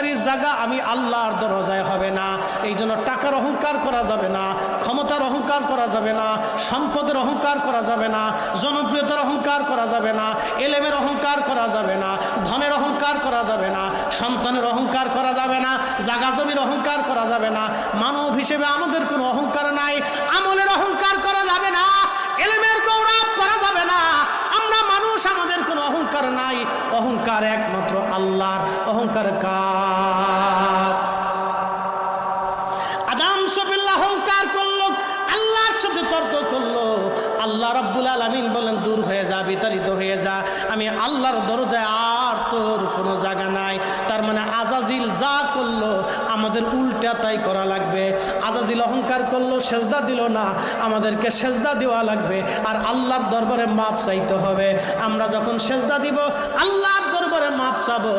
অহংকারী জায়গা আমি আল্লাহর দরজায় হবে না। এই জন্য টাকার অহংকার করা যাবে না, ক্ষমতার অহংকার করা যাবে না, সম্পদের অহংকার করা যাবে না, জনপ্রিয়তার অহংকার করা যাবে না, এলেমের অহংকার করা যাবে না, ধনের অহংকার করা যাবে না, সন্তানের অহংকার করা যাবে না, জাগা জমির অহংকার করা যাবে না। মানব হিসেবে আমাদের কোনো অহংকার নাই, আমলের অহংকার করা যাবে না, এলেমের গৌরব করা যাবে না। আমরা মানুষ, আমাদের কোনো অহংকার নাই। অহংকার একমাত্র আল্লাহর। অহংকার কার? আদম সফিল্লাহ অহংকার করলো, আল্লাহর সাথে তর্ক করলো। আল্লাহ রাব্বুল আলামিন বলেন, দূর হয়ে যা, বিতাড়িত হয়ে যা, আমি আল্লাহর দরজায় আর তোর কোনো জায়গা নাই। তার মানে আজাজিল যা করলো আমাদের উল্টা তাই করা লাগবে। আজাজিল অহংকার করলো, সেজদা দিল না, আমাদেরকে সেজদা দেওয়া লাগবে। আর আল্লাহর দরবারে মাপ চাইতে হবে। আমরা যখন সেজদা দিব, আল্লাহর দরবারে মাপ চাবো।